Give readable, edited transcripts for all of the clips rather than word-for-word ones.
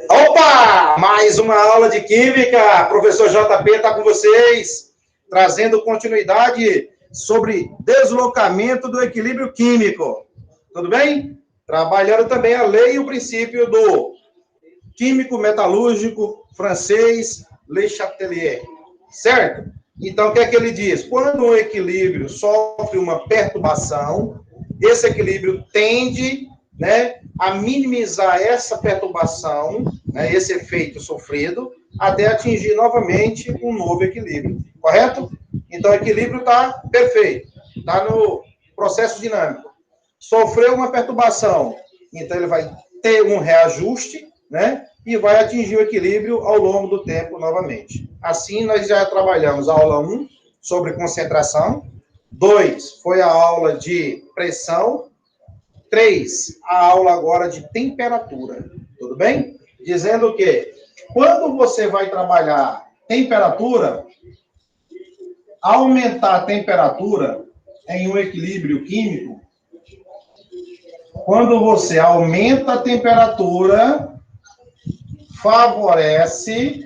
Opa! Mais uma aula de Química. Professor JP está com vocês, trazendo continuidade sobre deslocamento do equilíbrio químico. Tudo bem? Trabalhando também a lei e o princípio do químico metalúrgico francês Le Chatelier. Certo? Então, o que é que ele diz? Quando um equilíbrio sofre uma perturbação, esse equilíbrio tende, a minimizar essa perturbação, esse efeito sofrido, até atingir novamente um novo equilíbrio. Correto? Então, o equilíbrio está perfeito. Está no processo dinâmico. Sofreu uma perturbação, então ele vai ter um reajuste, e vai atingir o equilíbrio ao longo do tempo novamente. Assim, nós já trabalhamos a aula 1 sobre concentração, 2 foi a aula de pressão, 3 a aula agora de temperatura, tudo bem? Dizendo que quando você vai trabalhar temperatura, aumentar a temperatura em um equilíbrio químico, quando você aumenta a temperatura, favorece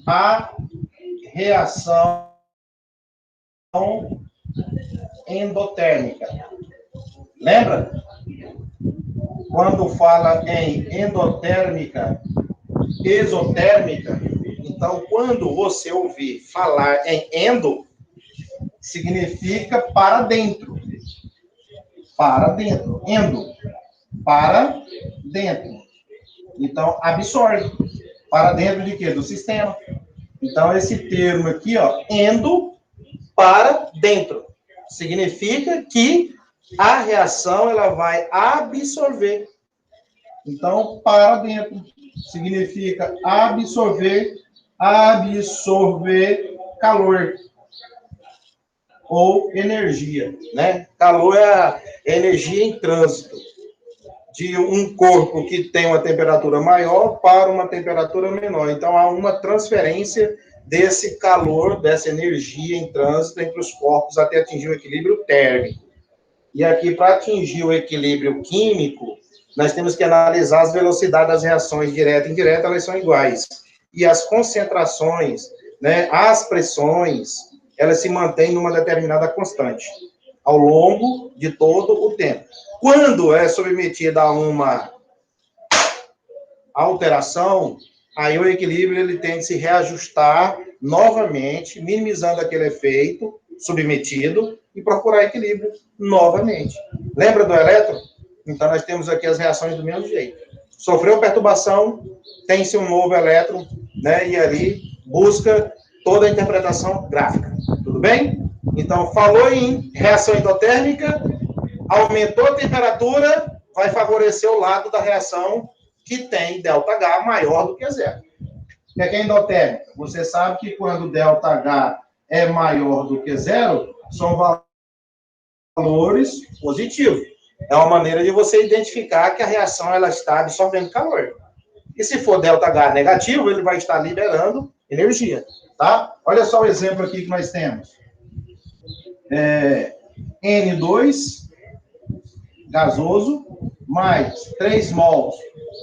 a reação endotérmica. Lembra? Quando fala em endotérmica, exotérmica, então, quando você ouvir falar em endo, significa para dentro. Para dentro. Endo. Para dentro. Então, absorve. Para dentro de quê? Do sistema. Então, esse termo aqui, ó, endo, para dentro. Significa que a reação, ela vai absorver. Então, para dentro. Significa absorver calor. Ou energia, Calor é a energia em trânsito de um corpo que tem uma temperatura maior para uma temperatura menor. Então, há uma transferência desse calor, dessa energia em trânsito entre os corpos até atingir o equilíbrio térmico. E aqui, para atingir o equilíbrio químico, nós temos que analisar as velocidades das reações direta e indireta, elas são iguais. E as concentrações, as pressões, elas se mantêm numa determinada constante, ao longo de todo o tempo. Quando é submetida a uma alteração, aí o equilíbrio ele tem que se reajustar novamente, minimizando aquele efeito submetido e procurar equilíbrio novamente. Lembra do elétron? Então, nós temos aqui as reações do mesmo jeito. Sofreu perturbação, tem-se um novo elétron, e ali busca toda a interpretação gráfica. Tudo bem? Então, falou em reação endotérmica, aumentou a temperatura, vai favorecer o lado da reação que tem ΔH maior do que zero. O que é endotérmica? Você sabe que quando ΔH é maior do que zero, são valores positivos. É uma maneira de você identificar que a reação ela está absorvendo calor. E se for ΔH negativo, ele vai estar liberando energia. Tá? Olha só o exemplo aqui que nós temos. N2 gasoso mais 3 mols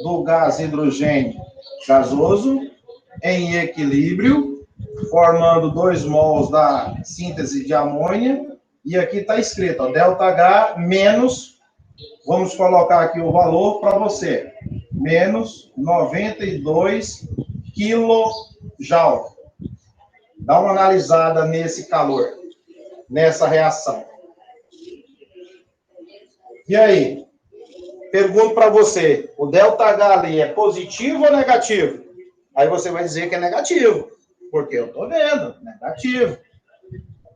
do gás hidrogênio gasoso em equilíbrio, formando 2 mols da síntese de amônia. E aqui está escrito, ó, ΔH menos, vamos colocar aqui o valor para você, menos 92 kJ. Dá uma analisada nesse calor, nessa reação. E aí? Pergunto para você, o ΔH ali é positivo ou negativo? Aí você vai dizer que é negativo, porque eu estou vendo, negativo.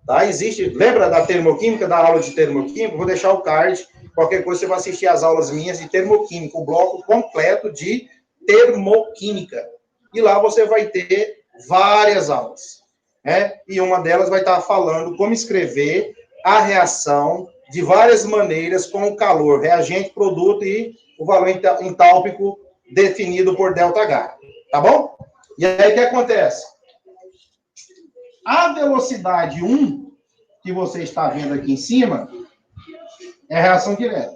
Tá? Existe, lembra da termoquímica, da aula de termoquímica? Vou deixar o card, qualquer coisa você vai assistir às aulas minhas de termoquímica, o bloco completo de termoquímica. E lá você vai ter várias aulas. E uma delas vai estar falando como escrever a reação de várias maneiras com o calor, reagente, produto e o valor entálpico definido por ΔH. Tá bom? E aí, o que acontece? A velocidade 1, que você está vendo aqui em cima, é a reação direta.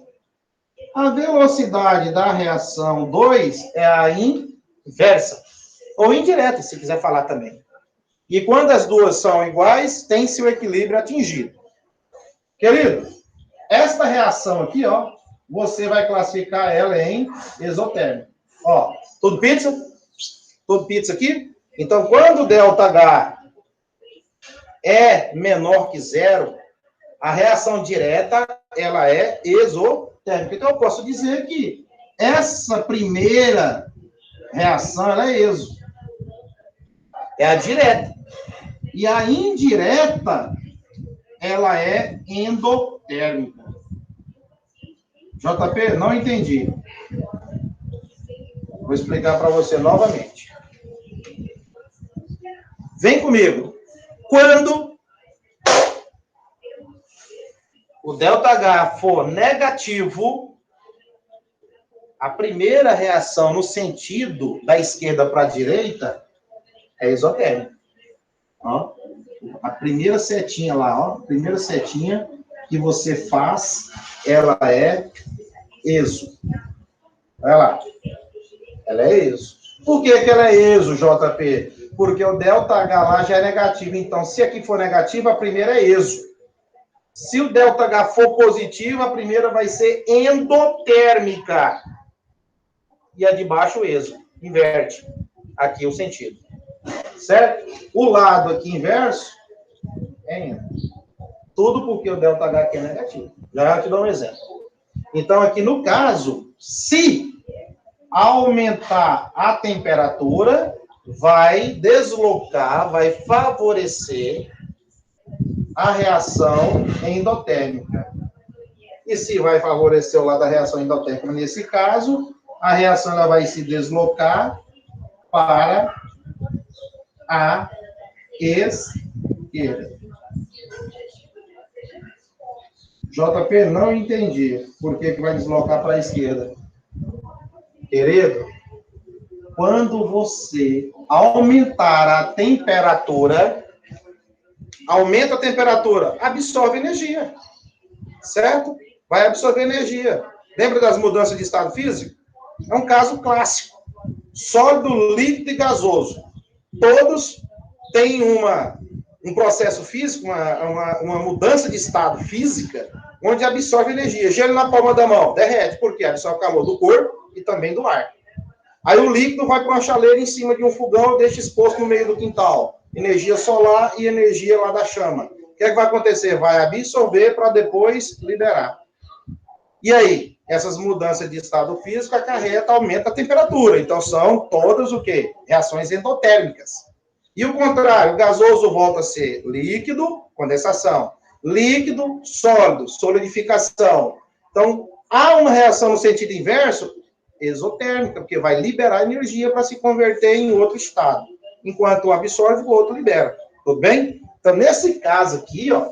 A velocidade da reação 2 é a inversa. Ou indireta, se quiser falar também. E quando as duas são iguais, tem-se o equilíbrio atingido. Querido, esta reação aqui, ó, você vai classificar ela em exotérmica. Ó, tudo pizza? Tudo pizza aqui? Então, quando o ΔH é menor que zero, a reação direta, ela é exotérmica. Então, eu posso dizer que essa primeira reação, ela é exo. É a direta. E a indireta, ela é endotérmica. JP, não entendi. Vou explicar para você novamente. Vem comigo. Quando o ΔH for negativo, a primeira reação no sentido da esquerda para a direita é exotérmica. Ó, a primeira setinha lá, ó, a primeira setinha que você faz, ela é exo. Olha lá. Ela é exo. Por que ela é exo, JP? Porque o ΔH lá já é negativo. Então, se aqui for negativo, a primeira é exo. Se o ΔH for positivo, a primeira vai ser endotérmica. E a de baixo, exo. Inverte. Aqui o sentido. Certo? O lado aqui inverso é endo. Tudo porque o ΔH aqui é negativo. Já te dou um exemplo. Então, aqui no caso, se aumentar a temperatura, vai deslocar, vai favorecer a reação endotérmica. E se vai favorecer o lado da reação endotérmica, nesse caso, a reação ela vai se deslocar para a esquerda. JP, não entendi. Por que vai deslocar para a esquerda? Querido, quando você aumentar a temperatura, aumenta a temperatura, absorve energia. Certo? Vai absorver energia. Lembra das mudanças de estado físico? É um caso clássico. Sólido, líquido e gasoso. Todos têm um processo físico, uma mudança de estado física, onde absorve energia. Gelo na palma da mão, derrete. Por quê? Absorve o calor do corpo e também do ar. Aí o líquido vai para uma chaleira em cima de um fogão e deixa exposto no meio do quintal. Energia solar e energia lá da chama. O que é que vai acontecer? Vai absorver para depois liberar. E aí? Essas mudanças de estado físico aumenta a temperatura. Então, são todas o quê? Reações endotérmicas. E o contrário, o gasoso volta a ser líquido, condensação. Líquido, sólido, solidificação. Então, há uma reação no sentido inverso, exotérmica, porque vai liberar energia para se converter em outro estado. Enquanto um absorve, o outro libera. Tudo bem? Então, nesse caso aqui, ó,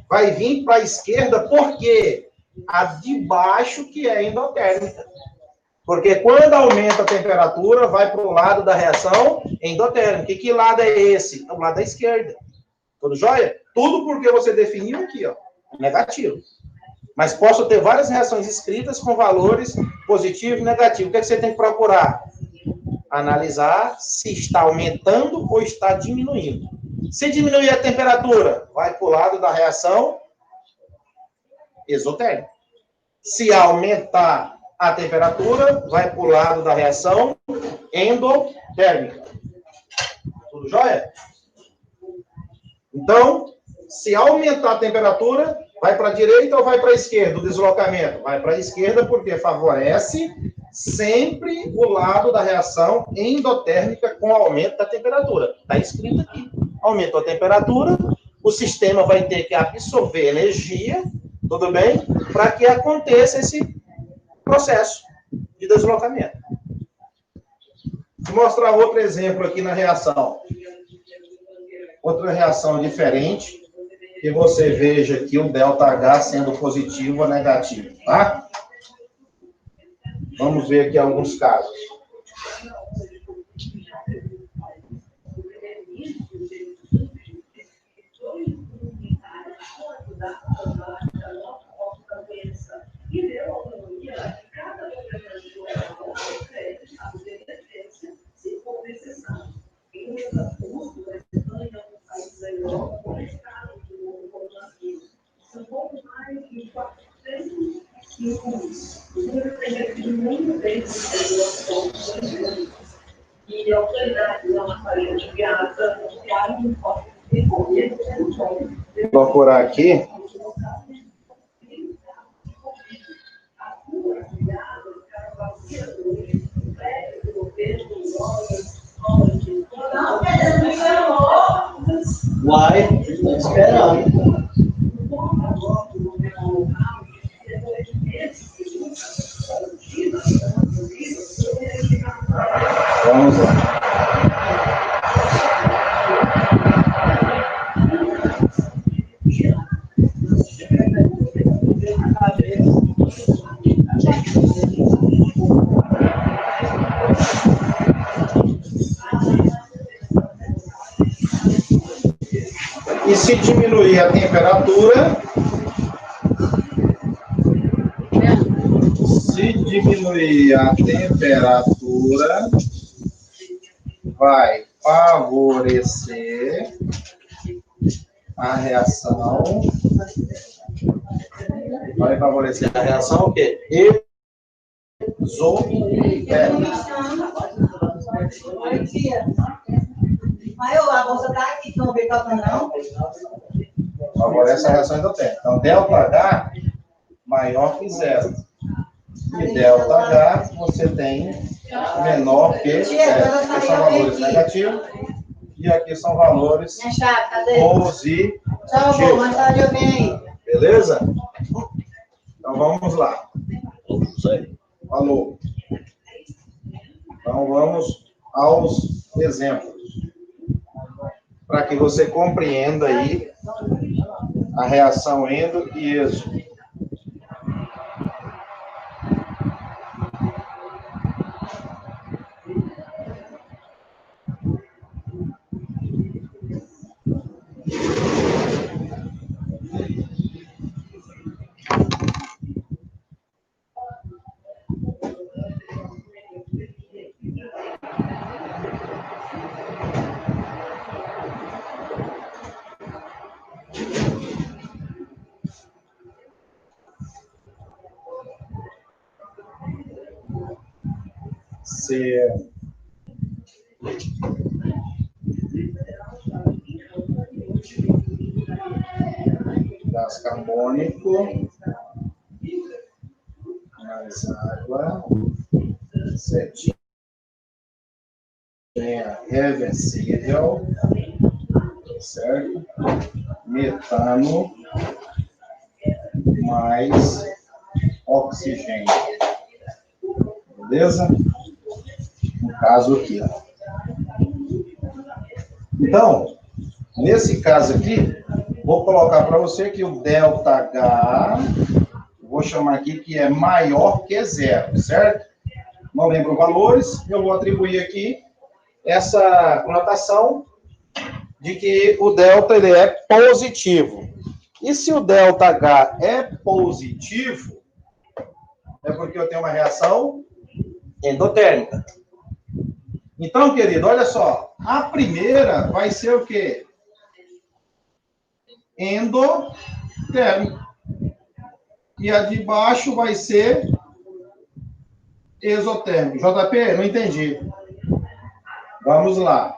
vai vir para a esquerda, por quê? A de baixo, que é endotérmica. Porque quando aumenta a temperatura, vai para o lado da reação endotérmica. E que lado é esse? É o lado da esquerda. Tudo jóia? Tudo porque você definiu aqui, ó, negativo. Mas posso ter várias reações escritas com valores positivo e negativo. O que é que você tem que procurar? Analisar se está aumentando ou está diminuindo. Se diminuir a temperatura, vai para o lado da reação exotérmica. Se aumentar a temperatura, vai para o lado da reação endotérmica. Tudo jóia? Então, se aumentar a temperatura, vai para a direita ou vai para a esquerda o deslocamento? Vai para a esquerda porque favorece sempre o lado da reação endotérmica com aumento da temperatura. Está escrito aqui. Aumentou a temperatura, o sistema vai ter que absorver energia, tudo bem? Para que aconteça esse processo de deslocamento. Vou mostrar outro exemplo aqui na reação. Outra reação diferente, que você veja aqui o ΔH sendo positivo ou negativo, tá? Vamos ver aqui alguns casos. E autoridades não aparelho de piada, vou procurar aqui. Uai, estou esperando. Vamos lá. E se diminuir a temperatura, vai favorecer a reação. Vai favorecer a reação o quê? Exotérmica. Mas a bolsa está aqui, não vê qual não? Favorece a reação endotérmica. Então, ΔH maior que zero. E ΔH você tem menor que zero. Aqui são valores negativos e aqui são valores positivos. Tchau, vou, mais tarde eu venho aí. Beleza? Então vamos lá. Falou. Então vamos aos exemplos. Para que você compreenda aí a reação endo e exo. Ser gás carbônico mais água, certinho, reversível, certo? Metano mais oxigênio, beleza? No caso aqui, ó. Então, nesse caso aqui, vou colocar para você que o ΔH, vou chamar aqui que é maior que zero, certo? Não lembro valores, eu vou atribuir aqui essa conotação de que o delta ele é positivo. E se o ΔH é positivo, é porque eu tenho uma reação endotérmica. Então, querido, olha só. A primeira vai ser o quê? Endotérmica. E a de baixo vai ser exotérmica. JP, não entendi. Vamos lá.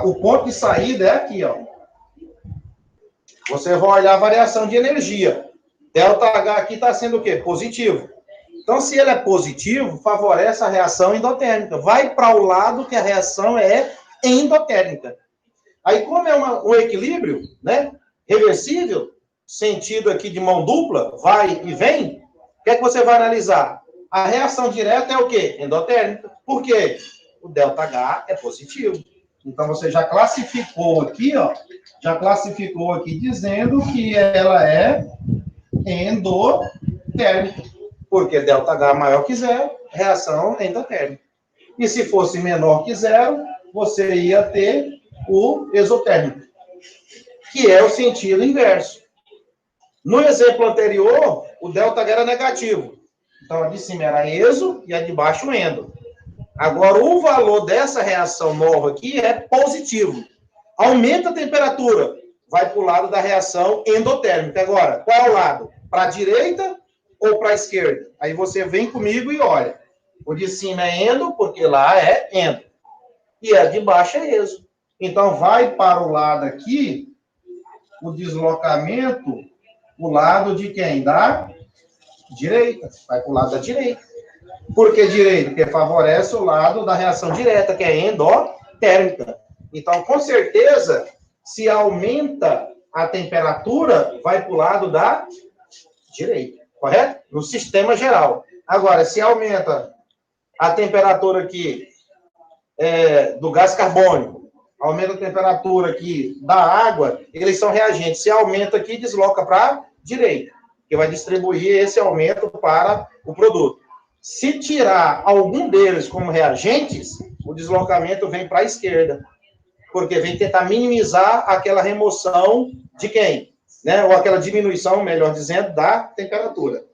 O ponto de saída é aqui, ó. Você vai olhar a variação de energia. ΔH aqui está sendo o quê? Positivo. Então, se ele é positivo, favorece a reação endotérmica. Vai para o lado que a reação é endotérmica. Aí, como é um equilíbrio, né? Reversível, sentido aqui de mão dupla, vai e vem, o que é que você vai analisar? A reação direta é o quê? Endotérmica. Por quê? O ΔH é positivo. Então, você já classificou aqui, ó, já classificou aqui dizendo que ela é endotérmica. Porque ΔH maior que zero, reação endotérmica. E se fosse menor que zero, você ia ter o exotérmico, que é o sentido inverso. No exemplo anterior, o ΔH era negativo. Então, a de cima era exo e a de baixo endo. Agora, o valor dessa reação nova aqui é positivo. Aumenta a temperatura, vai para o lado da reação endotérmica. Agora, qual é o lado? Para a direita ou para a esquerda? Aí você vem comigo e olha. O de cima é endo, porque lá é endo. E a de baixo é exo. Então, vai para o lado aqui, o deslocamento, o lado de quem? Da direita. Vai para o lado da direita. Por que direita? Porque favorece o lado da reação direta, que é endotérmica. Então, com certeza, se aumenta a temperatura, vai para o lado da direita. Correto? No sistema geral. Agora, se aumenta a temperatura aqui do gás carbônico, aumenta a temperatura aqui da água, eles são reagentes. Se aumenta aqui, desloca para a direita, que vai distribuir esse aumento para o produto. Se tirar algum deles como reagentes, o deslocamento vem para a esquerda, porque vem tentar minimizar aquela remoção de quem? Né? Ou aquela diminuição, melhor dizendo, da temperatura.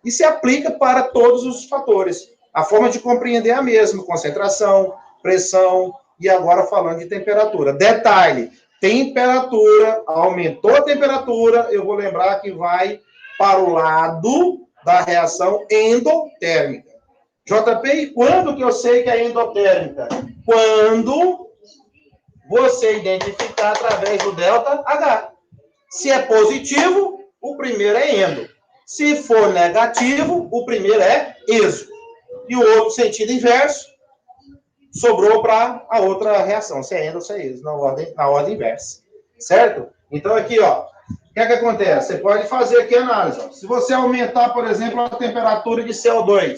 E se aplica para todos os fatores. A forma de compreender é a mesma, concentração, pressão, e agora falando de temperatura. Detalhe, temperatura, aumentou a temperatura, eu vou lembrar que vai para o lado da reação endotérmica. JP, e quando que eu sei que é endotérmica? Quando você identificar através do delta H. Se é positivo, o primeiro é endo. Se for negativo, o primeiro é exo. E o outro sentido inverso sobrou para a outra reação, se é endo ou se é exo, na ordem inversa. Certo? Então, aqui, ó, o que é que acontece? Você pode fazer aqui a análise. Ó. Se você aumentar, por exemplo, a temperatura de CO2,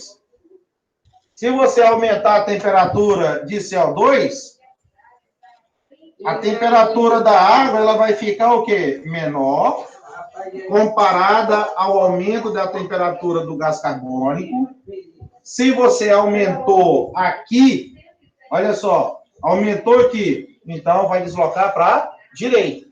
se você aumentar a temperatura de CO2, a temperatura da água ela vai ficar o quê? Menor, comparada ao aumento da temperatura do gás carbônico. Se você aumentou aqui, olha só, aumentou aqui, então vai deslocar para a direita.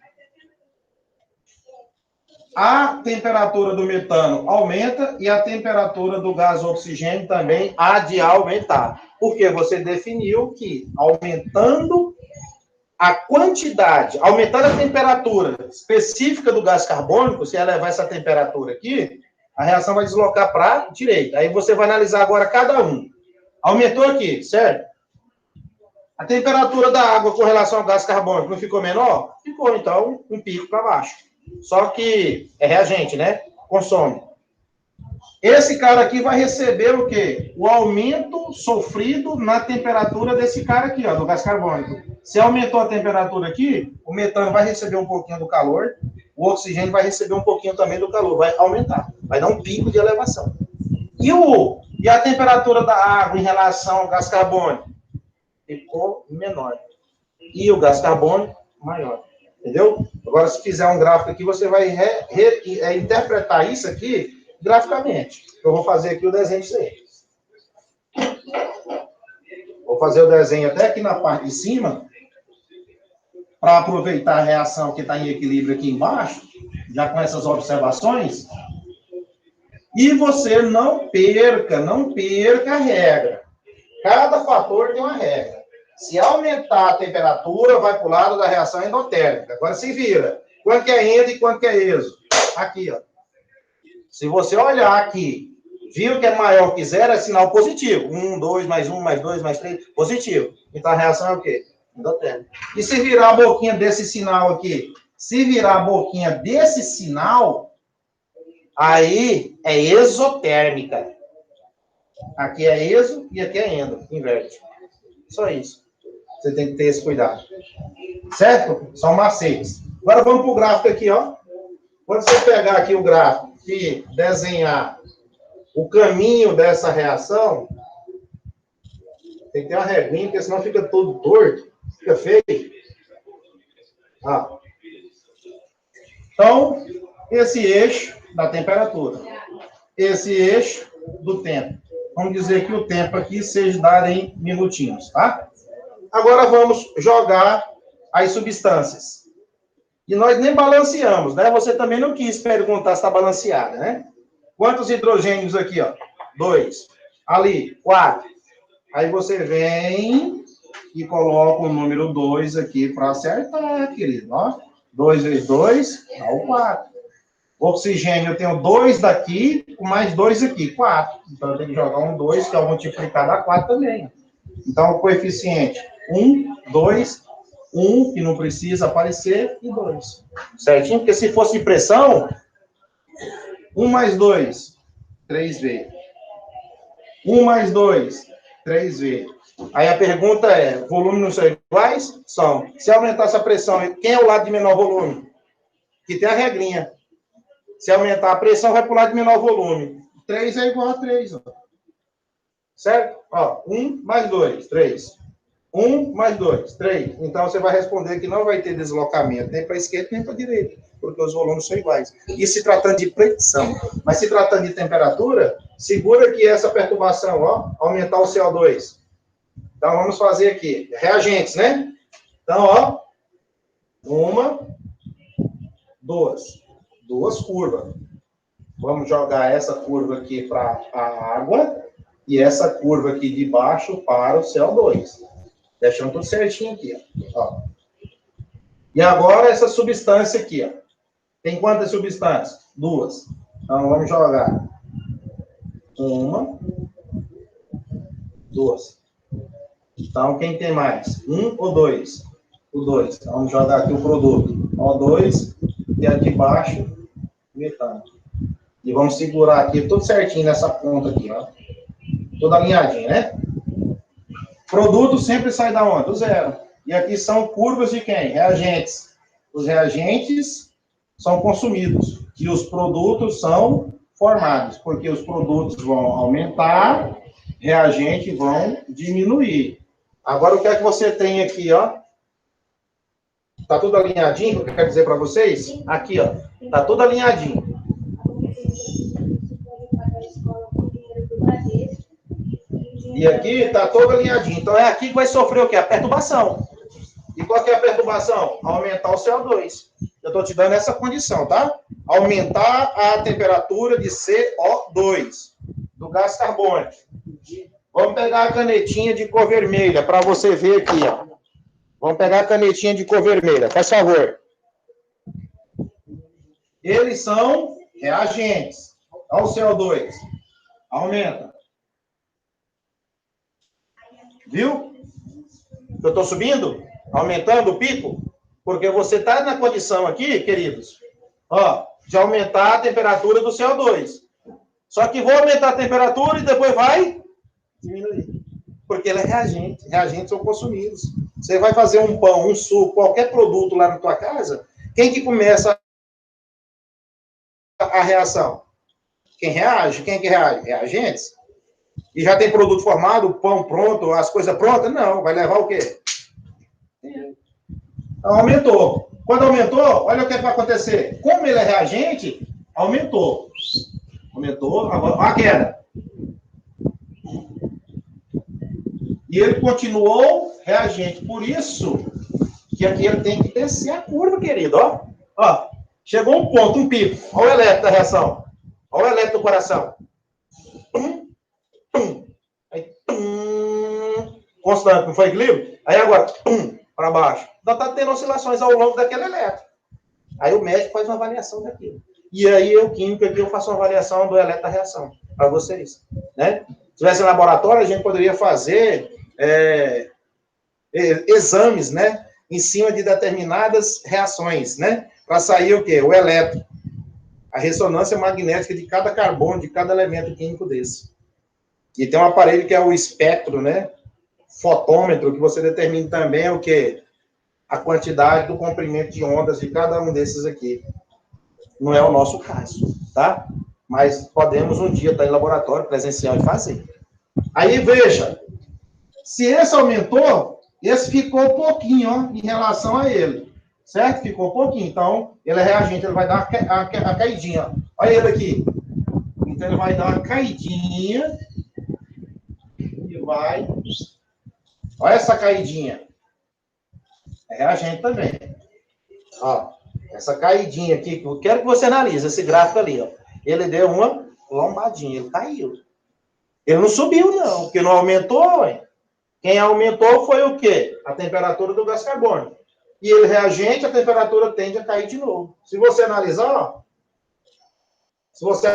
A temperatura do metano aumenta e a temperatura do gás oxigênio também há de aumentar. Porque você definiu que aumentando a quantidade, aumentando a temperatura específica do gás carbônico, se elevar essa temperatura aqui, a reação vai deslocar para a direita. Aí você vai analisar agora cada um. Aumentou aqui, certo? A temperatura da água com relação ao gás carbônico não ficou menor? Ficou, então, um pico para baixo. Só que é reagente, né? Consome. Esse cara aqui vai receber o quê? O aumento sofrido na temperatura desse cara aqui, ó, do gás carbônico. Se aumentou a temperatura aqui, o metano vai receber um pouquinho do calor, o oxigênio vai receber um pouquinho também do calor, vai aumentar, vai dar um pico de elevação. E a temperatura da água em relação ao gás carbônico? Ficou menor. E o gás carbônico, maior. Entendeu? Agora, se fizer um gráfico aqui, você vai interpretar isso aqui graficamente. Eu vou fazer aqui o desenho disso aí. Vou fazer o desenho até aqui na parte de cima, para aproveitar a reação que está em equilíbrio aqui embaixo, já com essas observações. E você não perca a regra. Cada fator tem uma regra. Se aumentar a temperatura, vai para o lado da reação endotérmica. Agora se vira. Quanto que é endo e quanto que é exo? Aqui, ó. Se você olhar aqui, viu que é maior que zero, é sinal positivo. 1, 2, mais 1, mais 2, mais 3, positivo. Então a reação é o quê? Endotérmica. E se virar a boquinha desse sinal aqui? Se virar a boquinha desse sinal, aí é exotérmica. Aqui é exo e aqui é endo. Inverte. Só isso. Você tem que ter esse cuidado. Certo? São macetes. Agora vamos para o gráfico aqui, ó. Quando você pegar aqui o gráfico e desenhar o caminho dessa reação, tem que ter uma reguinha, porque senão fica todo torto. Fica feio. Ah. Então, esse eixo da temperatura. Esse eixo do tempo. Vamos dizer que o tempo aqui seja dado em minutinhos, tá? Agora vamos jogar as substâncias. E nós nem balanceamos, né? Você também não quis perguntar se está balanceada, né? Quantos hidrogênios aqui, ó? 2. Ali, 4. Aí você vem e coloca o número 2 aqui para acertar, querido, ó. 2 vezes 2 dá o 4. Oxigênio, eu tenho 2 daqui, mais 2 aqui, 4. Então, eu tenho que jogar um 2, que é o multiplicado a 4 também. Então, o coeficiente 1, 2, 1, que não precisa aparecer, e 2. Certinho? Porque se fosse de pressão, 1 mais 2, 3V. 1 mais 2, 3V. Aí a pergunta é, volume não são iguais? São. Se aumentar essa pressão, quem é o lado de menor volume? Que tem a regrinha. Se aumentar a pressão, vai para o lado de menor volume. 3 é igual a 3, ó. Certo? Ó, 1 mais 2, 3. 1 mais 2, 3. Então, você vai responder que não vai ter deslocamento nem para a esquerda nem para a direita, porque os volumes são iguais. E se tratando de pressão. Mas se tratando de temperatura, segura que essa perturbação, ó, aumentar o CO2. Então, vamos fazer aqui. Reagentes, né? Então, ó. 1, 2. 2 curvas. Vamos jogar essa curva aqui para a água e essa curva aqui de baixo para o CO2. Deixando tudo certinho aqui, ó. E agora essa substância aqui, ó. Tem quantas substâncias? 2. Então, vamos jogar. 1, 2. Então, quem tem mais? 1 ou 2? O 2. Então, vamos jogar aqui o produto. O2 e aqui embaixo, metano. E vamos segurar aqui tudo certinho nessa ponta aqui, ó. Toda alinhadinha, né? Produto sempre sai da onde? Do zero. E aqui são curvas de quem? Reagentes. Os reagentes são consumidos. E os produtos são formados. Porque os produtos vão aumentar, reagentes vão diminuir. Agora, o que é que você tem aqui, ó? Tá tudo alinhadinho, o que eu quero dizer para vocês? Aqui, ó. Tá tudo alinhadinho. E aqui tá todo alinhadinho. Então, é aqui que vai sofrer o quê? A perturbação. E qual que é a perturbação? Aumentar o CO2. Eu estou te dando essa condição, tá? Aumentar a temperatura de CO2, do gás carbônico. Vamos pegar a canetinha de cor vermelha, para você ver aqui, ó. Vamos pegar a canetinha de cor vermelha, faz favor. Eles são reagentes. Olha o CO2. Aumenta. Viu? Eu estou subindo? Aumentando o pico? Porque você está na condição aqui, queridos, ó, de aumentar a temperatura do CO2. Só que vou aumentar a temperatura e depois vai diminuir. Porque ele é reagente. Reagentes são consumidos. Você vai fazer um pão, um suco, qualquer produto lá na tua casa, quem que começa a reação? Quem reage? Quem que reage? Reagentes. E já tem produto formado, o pão pronto, as coisas prontas? Não, vai levar o quê? Então, aumentou. Quando aumentou, olha o que vai acontecer. Como ele é reagente, aumentou. Aumentou, agora a queda. E ele continuou reagente. Por isso que aqui ele tem que descer a curva, querido. Ó, ó, chegou um ponto, um pico. Olha o elétrico da reação. Olha o elétrico do coração. Aí, constante, não foi equilíbrio? Aí agora, para baixo. Então está tendo oscilações ao longo daquele elétrico. Aí o médico faz uma avaliação daquilo. E aí eu, químico, aqui eu faço uma avaliação do elétrico da reação para vocês. Né? Se tivesse em laboratório, a gente poderia fazer exames, né? Em cima de determinadas reações, né? Para sair o quê? O elétron. A ressonância magnética de cada carbono, de cada elemento químico desse. E tem um aparelho que é o espectro, né? Fotômetro, que você determina também o quê? A quantidade do comprimento de ondas de cada um desses aqui. Não é o nosso caso, tá? Mas podemos um dia estar em laboratório presencial e fazer. Aí, veja, se esse aumentou, esse ficou um pouquinho, ó, em relação a ele. Certo? Ficou um pouquinho. Então, ele é reagente, ele vai dar a caidinha. Ó. Olha ele aqui. Então, ele vai dar uma caidinha e vai... Olha essa caidinha. É reagente também. Ó, essa caidinha aqui, eu quero que você analise esse gráfico ali, ó. Ele deu uma lombadinha, ele caiu. Ele não subiu, não, porque não aumentou, hein? Quem aumentou foi o quê? A temperatura do gás carbônico. E ele reagente, a temperatura tende a cair de novo. Se você analisar, ó, Se você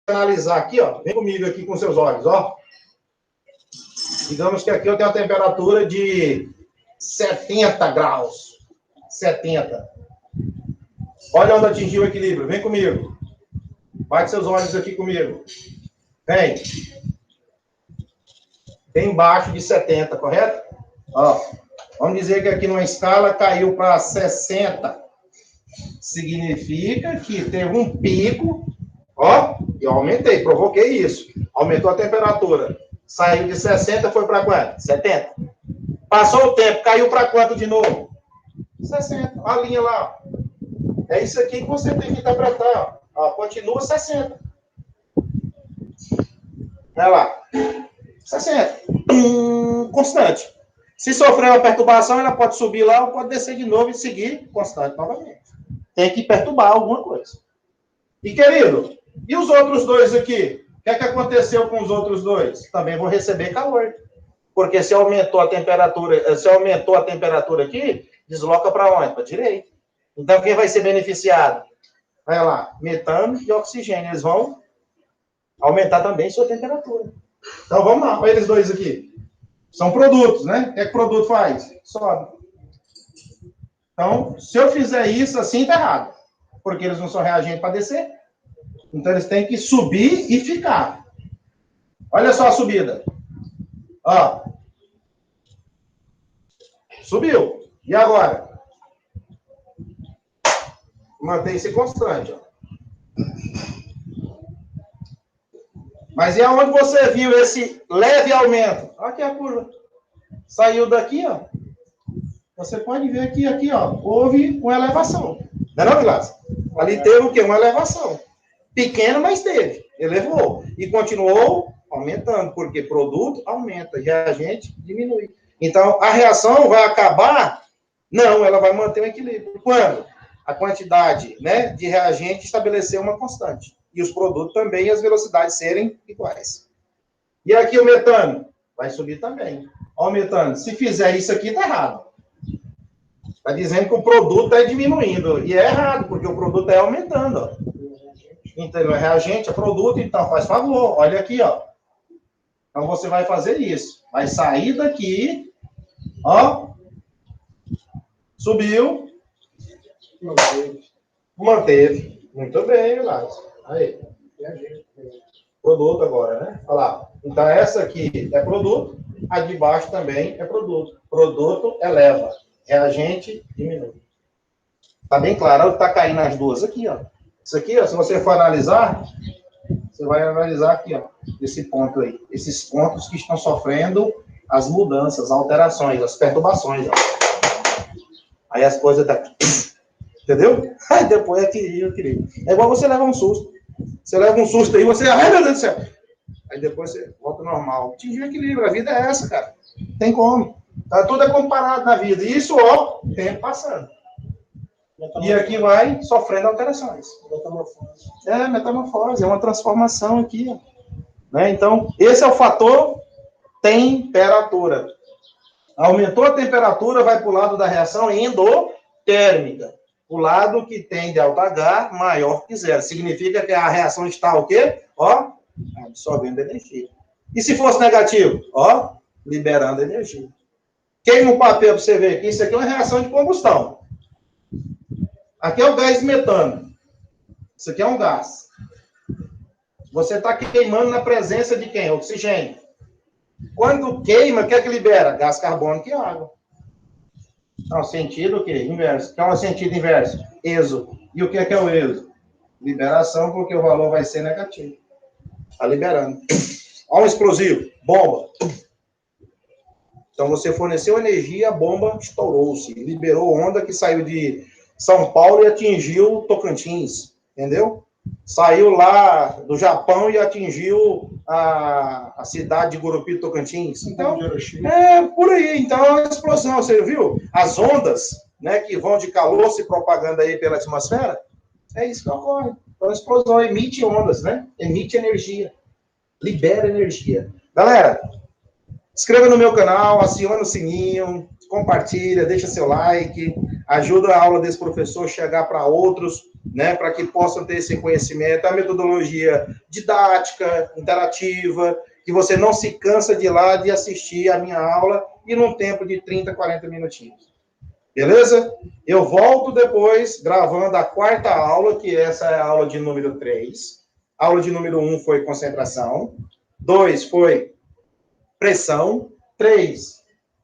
analisar aqui, ó, vem comigo aqui com seus olhos, ó. Digamos que aqui eu tenho a temperatura de 70 graus. 70. Olha onde atingiu o equilíbrio. Vem comigo. Bate seus olhos aqui comigo. Vem. Tem embaixo de 70, correto? Ó, vamos dizer que aqui numa escala caiu para 60. Significa que teve um pico. Ó, eu aumentei, provoquei isso. Aumentou a temperatura. Saiu de 60, foi para quanto? 70. Passou o tempo, caiu para quanto de novo? 60. A linha lá. É isso aqui que você tem que interpretar. Ó, continua 60. Olha lá. 60. Constante. Se sofrer uma perturbação, ela pode subir lá ou pode descer de novo e seguir constante novamente. Tem que perturbar alguma coisa. E, querido, e os outros dois aqui? O que é que aconteceu com os outros dois? Também vão receber calor. Porque se aumentou a temperatura aqui, desloca para onde? Para a direita. Então, quem vai ser beneficiado? Vai lá, metano e oxigênio. Eles vão aumentar também sua temperatura. Então, vamos lá, olha eles dois aqui. São produtos, né? O que é que o produto faz? Sobe. Então, se eu fizer isso assim, tá errado. Porque eles não são reagentes para descer. Então, eles têm que subir e ficar. Olha só a subida. Ó. Subiu. E agora? Mantém-se constante, ó. Mas e aonde você viu esse leve aumento? Aqui a curva. Saiu daqui, ó. Você pode ver aqui, ó. Houve uma elevação. Não é não, Vilas? Ali teve o quê? Uma elevação. Pequena, mas teve. Elevou. E continuou aumentando, porque produto aumenta, reagente diminui. Então, a reação vai acabar? Não, ela vai manter um equilíbrio. Quando? A quantidade, né, de reagente estabelecer uma constante. E os produtos também, as velocidades serem iguais. E aqui o metano? Vai subir também. Ó, o metano, se fizer isso aqui, tá errado. Está dizendo que o produto está diminuindo. E é errado, porque o produto está aumentando, ó. Então, não é reagente, é produto, então faz favor. Olha aqui, ó. Então, você vai fazer isso. Vai sair daqui, ó. Subiu. Manteve. Muito bem, Vilas. Aí. Produto agora, né? Olha lá. Então, essa aqui é produto. A de baixo também é produto. Produto eleva. Reagente diminui. Tá bem claro? Olha o que tá caindo as duas aqui, ó. Isso aqui, ó, se você for analisar, você vai analisar aqui, ó, esse ponto aí. Esses pontos que estão sofrendo as mudanças, as alterações, as perturbações, ó. Aí as coisas daqui. Entendeu? Aí depois eu queria. É igual você levar um susto. Você leva um susto aí, você... Ai, meu Deus do céu! Aí depois você volta ao normal. Atingir o equilíbrio. A vida é essa, cara. Não tem como. Tá, tudo é comparado na vida. E isso, ó, tempo passando. E aqui vai sofrendo alterações. Metamorfose. É uma transformação aqui. Ó. Né? Então, esse é o fator temperatura. Aumentou a temperatura, vai para o lado da reação endotérmica. O lado que tem delta H maior que zero. Significa que a reação está o quê? Ó, absorvendo energia. E se fosse negativo? Ó, liberando energia. Queima o papel para você ver que isso aqui é uma reação de combustão. Aqui é o gás metano. Isso aqui é um gás. Você está queimando na presença de quem? Oxigênio. Quando queima, o que é que libera? Gás carbônico e água. Então, sentido o quê? Inverso. Qual é o sentido inverso? Êxodo. E o que é o êxodo? Liberação, porque o valor vai ser negativo. Está liberando. Olha um explosivo. Bomba. Então, você forneceu energia, a bomba estourou-se. Liberou onda que saiu de São Paulo e atingiu Tocantins. Entendeu? Saiu lá do Japão e atingiu a cidade de Gurupi, Tocantins. Então, é por aí. Então, é uma explosão. Você viu? As ondas, né, que vão de calor se propagando aí pela atmosfera, é isso que ocorre. Então, a explosão emite ondas, né? Emite energia. Libera energia. Galera, inscreva no meu canal, aciona o sininho, compartilha, deixa seu like, ajuda a aula desse professor a chegar para outros né, para que possam ter esse conhecimento, a metodologia didática, interativa, que você não se cansa de ir lá de assistir a minha aula e num tempo de 30, 40 minutinhos. Beleza? Eu volto depois gravando a quarta aula, que essa é a aula de número 3. A aula de número 1 foi concentração. 2 foi pressão. 3,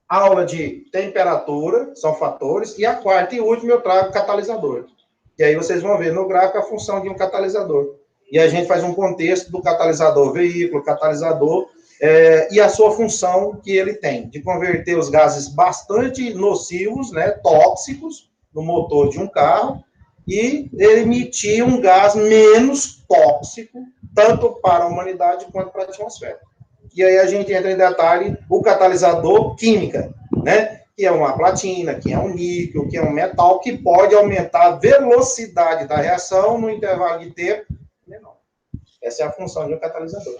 aula de temperatura, são fatores. E a quarta e última eu trago catalisador. E aí vocês vão ver no gráfico a função de um catalisador. E a gente faz um contexto do catalisador veículo, catalisador, e a sua função que ele tem, de converter os gases bastante nocivos, né, tóxicos, no motor de um carro, e emitir um gás menos tóxico, tanto para a humanidade quanto para a atmosfera. E aí a gente entra em detalhe o catalisador química, né? Que é uma platina, que é um níquel, que é um metal, que pode aumentar a velocidade da reação no intervalo de tempo menor. Essa é a função de um catalisador.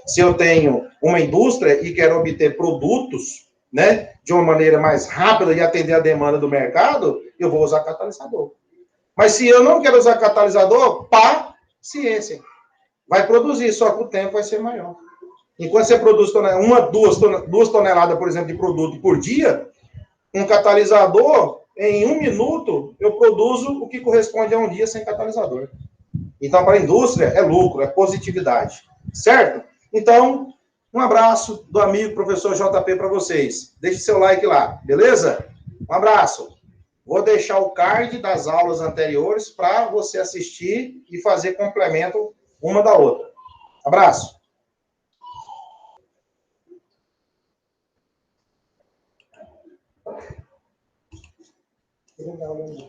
Se eu tenho uma indústria e quero obter produtos, né, de uma maneira mais rápida e atender a demanda do mercado, eu vou usar catalisador. Mas se eu não quero usar catalisador, paciência. Vai produzir, só que o tempo vai ser maior. Enquanto você produz duas toneladas, por exemplo, de produto por dia, um catalisador, em 1 minuto, eu produzo o que corresponde a um dia sem catalisador. Então, para a indústria, é lucro, é positividade. Certo? Então, um abraço do amigo professor JP para vocês. Deixe seu like lá, beleza? Um abraço. Vou deixar o card das aulas anteriores para você assistir e fazer complemento uma da outra. Abraço.